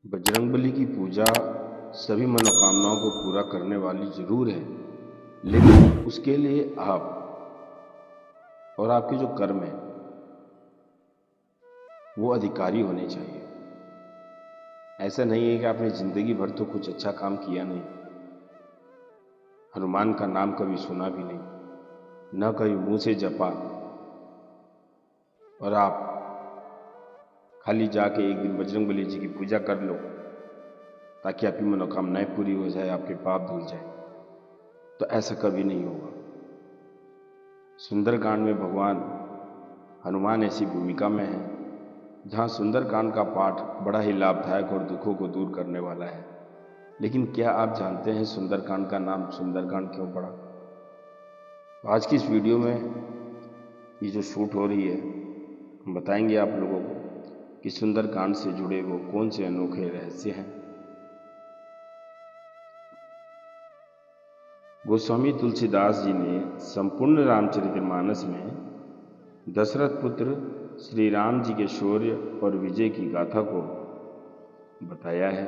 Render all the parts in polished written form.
बजरंगबली की पूजा सभी मनोकामनाओं को पूरा करने वाली जरूर है, लेकिन उसके लिए आप और आपके जो कर्म है वो अधिकारी होने चाहिए। ऐसा नहीं है कि आपने जिंदगी भर तो कुछ अच्छा काम किया नहीं, हनुमान का नाम कभी सुना भी नहीं, न कभी मुंह से जपा, और आप खाली जाके एक दिन बजरंगबली जी की पूजा कर लो ताकि आपकी मनोकामनाएं पूरी हो जाए, आपके पाप धुल जाए, तो ऐसा कभी नहीं होगा। सुंदरकांड में भगवान हनुमान ऐसी भूमिका में है जहां सुंदरकांड का पाठ बड़ा ही लाभदायक और दुखों को दूर करने वाला है। लेकिन क्या आप जानते हैं सुंदरकांड का नाम सुंदरकांड क्यों पड़ा? तो आज की इस वीडियो में ये जो शूट हो रही है, हम बताएंगे आप लोगों को कि सुंदरकांड से जुड़े वो कौन से अनोखे रहस्य हैं। गोस्वामी तुलसीदास जी ने संपूर्ण रामचरितमानस में दशरथ पुत्र श्री राम जी के शौर्य और विजय की गाथा को बताया है,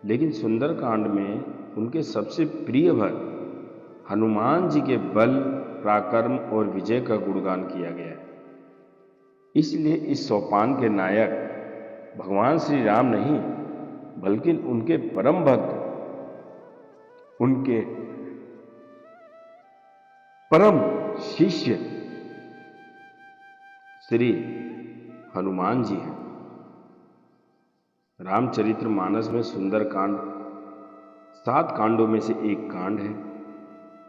लेकिन सुंदरकांड में उनके सबसे प्रिय भक्त हनुमान जी के बल, पराक्रम और विजय का गुणगान किया गया है। इसलिए इस सोपान के नायक भगवान श्री राम नहीं, बल्कि उनके परम भक्त, उनके परम शिष्य श्री हनुमान जी हैं। रामचरितमानस में सुंदरकांड 7 कांडों में से एक कांड है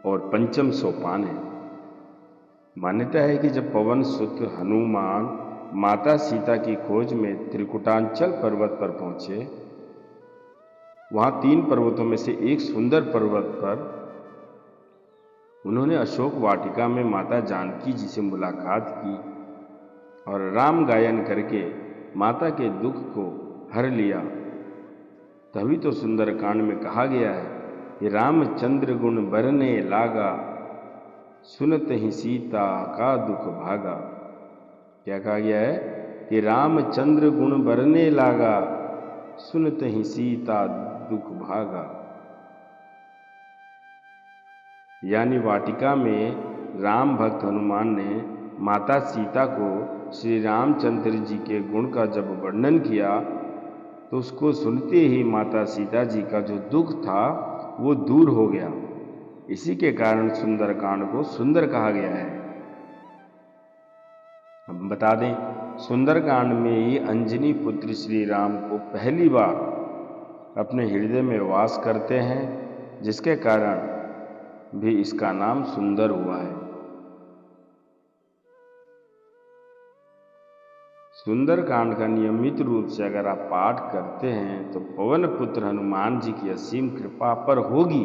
और पंचम सोपान है। मान्यता है कि जब पवन सुत हनुमान माता सीता की खोज में त्रिकुटांचल पर्वत पर पहुंचे, वहां 3 पर्वतों में से एक सुंदर पर्वत पर उन्होंने अशोक वाटिका में माता जानकी जी से मुलाकात की और राम गायन करके माता के दुख को हर लिया। तभी तो सुंदरकांड में कहा गया है कि रामचंद्र गुण बरने लागा, सुनत ही सीता का दुख भागा। क्या कहा गया है कि रामचंद्र गुण बरने लागा, सुनत ही सीता दुख भागा। यानी वाटिका में राम भक्त हनुमान ने माता सीता को श्री रामचंद्र जी के गुण का जब वर्णन किया तो उसको सुनते ही माता सीता जी का जो दुख था वो दूर हो गया। इसी के कारण सुंदरकांड को सुंदर कहा गया है। हम बता दें, सुंदरकांड में ही अंजनी पुत्र श्री राम को पहली बार अपने हृदय में वास करते हैं, जिसके कारण भी इसका नाम सुंदर हुआ है। सुंदरकांड का नियमित रूप से अगर आप पाठ करते हैं तो पवन पुत्र हनुमान जी की असीम कृपा पर होगी।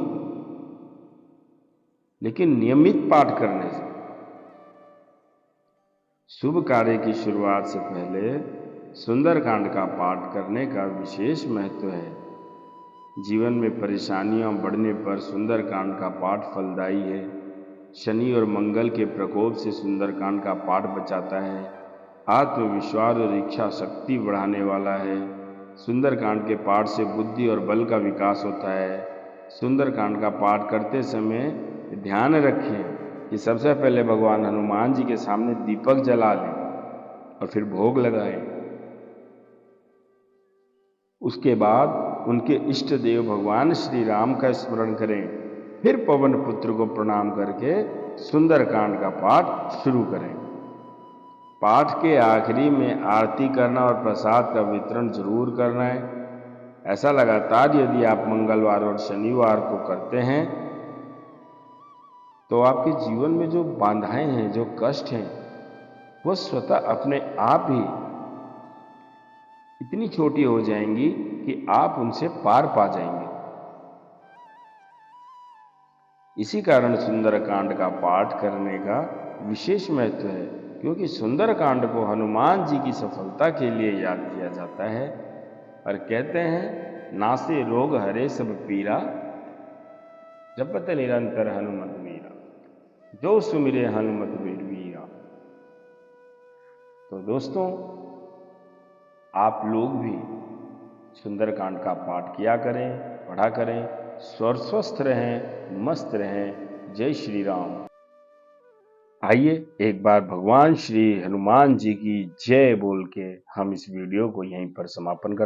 लेकिन नियमित पाठ करने से शुभ कार्य की शुरुआत से पहले सुंदरकांड का पाठ करने का विशेष महत्व है। जीवन में परेशानियां बढ़ने पर सुंदरकांड का पाठ फलदायी है। शनि और मंगल के प्रकोप से सुंदरकांड का पाठ बचाता है। आत्मविश्वास और इच्छा शक्ति बढ़ाने वाला है। सुंदरकांड के पाठ से बुद्धि और बल का विकास होता है। सुंदरकांड का पाठ करते समय ध्यान रखें कि सबसे पहले भगवान हनुमान जी के सामने दीपक जला लें और फिर भोग लगाएं। उसके बाद उनके इष्ट देव भगवान श्री राम का स्मरण करें, फिर पवन पुत्र को प्रणाम करके सुंदरकांड का पाठ शुरू करें। पाठ के आखिरी में आरती करना और प्रसाद का वितरण जरूर करना है। ऐसा लगातार यदि आप मंगलवार और शनिवार को करते हैं तो आपके जीवन में जो बाधाएं हैं, जो कष्ट हैं, वो स्वतः अपने आप ही इतनी छोटी हो जाएंगी कि आप उनसे पार पा जाएंगे। इसी कारण सुंदरकांड का पाठ करने का विशेष महत्व है, क्योंकि सुंदरकांड को हनुमान जी की सफलता के लिए याद किया जाता है। और कहते हैं, नासे रोग हरे सब पीरा, जपत निरंतर हनुमत वीरा, जो सुमिरे हनुमत वीरा। तो दोस्तों, आप लोग भी सुंदरकांड का पाठ किया करें, पढ़ा करें। स्वस्थ रहें, मस्त रहें। जय श्री राम। आइए एक बार भगवान श्री हनुमान जी की जय बोल के हम इस वीडियो को यहीं पर समापन करते हैं।